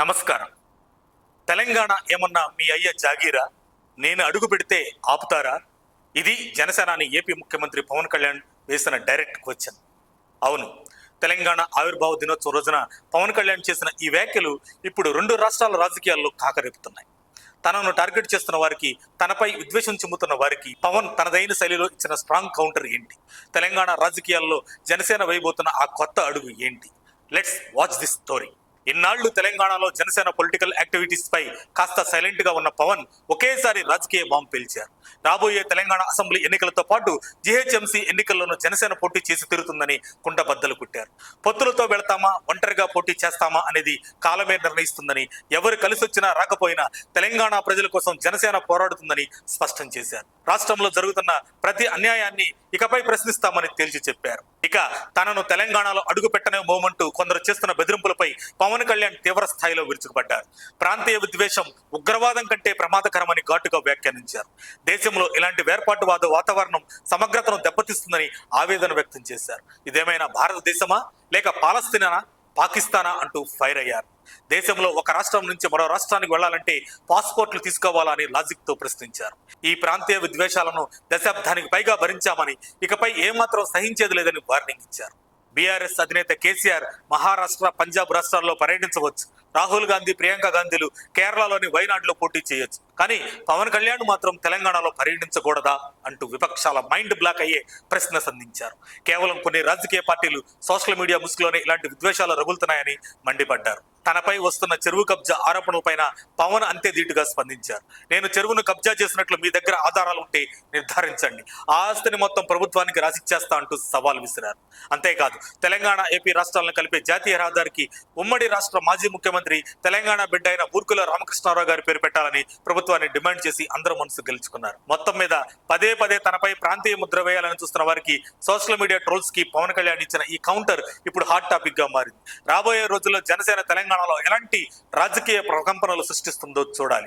నమస్కారం. తెలంగాణ ఏమన్నా మీ అయ్య జాగీరా? నేను అడుగు పెడితే ఆపుతారా? ఇది జనసేనాని ఏపీ ముఖ్యమంత్రి పవన్ కళ్యాణ్ వేసిన డైరెక్ట్ క్వశ్చన్. అవును, తెలంగాణ ఆవిర్భావ దినోత్సవం రోజున పవన్ కళ్యాణ్ చేసిన ఈ వ్యాఖ్యలు ఇప్పుడు రెండు రాష్ట్రాల రాజకీయాల్లో కాకరేపుతున్నాయి. తనను టార్గెట్ చేస్తున్న వారికి, తనపై విద్వేషం చిమ్ముతున్న వారికి పవన్ తనదైన శైలిలో ఇచ్చిన స్ట్రాంగ్ కౌంటర్ ఏంటి? తెలంగాణ రాజకీయాల్లో జనసేన వేయబోతున్న ఆ కొత్త అడుగు ఏంటి? Let's watch this story. ఇన్నాళ్లు తెలంగాణలో జనసేన పొలిటికల్ యాక్టివిటీస్ పై కాస్త సైలెంట్ గా ఉన్న పవన్ ఒకేసారి రాజకీయ బాంబు పేల్చారు. రాబోయే తెలంగాణ అసెంబ్లీ ఎన్నికలతో పాటు జీహెచ్ఎంసీ ఎన్నికల్లోనూ జనసేన పోటీ చేసి తీరుతుందని కుండబద్దలు కుట్టారు. పొత్తులతో వెళతామా, ఒంటరిగా పోటీ చేస్తామా అనేది కాలమే నిర్ణయిస్తుందని, ఎవరు కలిసొచ్చినా రాకపోయినా తెలంగాణ ప్రజల కోసం జనసేన పోరాడుతుందని స్పష్టం చేశారు. రాష్ట్రంలో జరుగుతున్న ప్రతి అన్యాయాన్ని ఇకపై ప్రశ్నిస్తామని తేల్చి చెప్పారు. ఇక తనను తెలంగాణలో అడుగు పెట్టనేమోమంటూ కొందరు చేస్తున్న బెదిరింపులపై పవన్ కళ్యాణ్ తీవ్ర స్థాయిలో విరుచుకుపడ్డారు. ప్రాంతీయ విద్వేషం ఉగ్రవాదం కంటే ప్రమాదకరమని ఘాటుగా వ్యాఖ్యానించారు. దేశంలో ఇలాంటి వేర్పాటువాద వాతావరణం సమగ్రతను దెబ్బతీస్తుందని ఆవేదన వ్యక్తం చేశారు. ఇదేమైనా భారతదేశమా లేక పాలస్తీనా, పాకిస్తానా అంటూ ఫైర్ అయ్యారు. దేశంలో ఒక రాష్ట్రం నుంచి మరో రాష్ట్రానికి వెళ్లాలంటే పాస్పోర్ట్లు తీసుకోవాలా అని లాజిక్ తో ప్రశ్నించారు. ఈ ప్రాంతీయ విద్వేషాలను దశాబ్దానికి పైగా భరించామని, ఇకపై ఏమాత్రం సహించేది లేదని వార్నింగ్ ఇచ్చారు. బీఆర్ఎస్ అధినేత కేసీఆర్ మహారాష్ట్ర, పంజాబ్ రాష్ట్రాల్లో పర్యటించవచ్చు. రాహుల్ గాంధీ, ప్రియాంక గాంధీలు కేరళలోని వైనాడులో పోటీ చేయొచ్చు. కానీ పవన్ కళ్యాణ్ మాత్రం తెలంగాణలో పర్యటించకూడదా అంటూ విపక్షాల మైండ్ బ్లాక్ అయ్యే ప్రశ్న సంధించారు. కేవలం కొన్ని రాజకీయ పార్టీలు సోషల్ మీడియా ముసుగులోనే ఇలాంటి విద్వేషాలు రగులుతున్నాయని మండిపడ్డారు. తనపై వస్తున్న చెరువు కబ్జా ఆరోపణలపైన పవన్ అంతే ధీటుగా స్పందించారు. నేను చెరువును కబ్జా చేసినట్లు మీ దగ్గర ఆధారాలు ఉంటే నిర్ధారించండి, ఆ ఆస్తిని మొత్తం ప్రభుత్వానికి రాసిచ్చేస్తా అంటూ సవాల్ విసిరారు. అంతేకాదు, తెలంగాణ, ఏపీ రాష్ట్రాలను కలిపే జాతీయ రహదారికి ఉమ్మడి రాష్ట్ర మాజీ ముఖ్యమంత్రి, తెలంగాణ బిడ్డ అయిన బూర్గుల రామకృష్ణారావు గారి పేరు పెట్టాలని ప్రభుత్వాన్ని డిమాండ్ చేసి అందరూ మనసు గెలుచుకున్నారు. మొత్తం మీద పదే పదే తనపై ప్రాంతీయ ముద్ర వేయాలని చూస్తున్న వారికి, సోషల్ మీడియా ట్రోల్స్ కి పవన్ కళ్యాణ్ ఇచ్చిన ఈ కౌంటర్ ఇప్పుడు హాట్ టాపిక్ గా మారింది. రాబోయే రోజుల్లో జనసేన తెలంగాణలో ఎలాంటి రాజకీయ ప్రకంపనలు సృష్టిస్తుందో చూడాలి.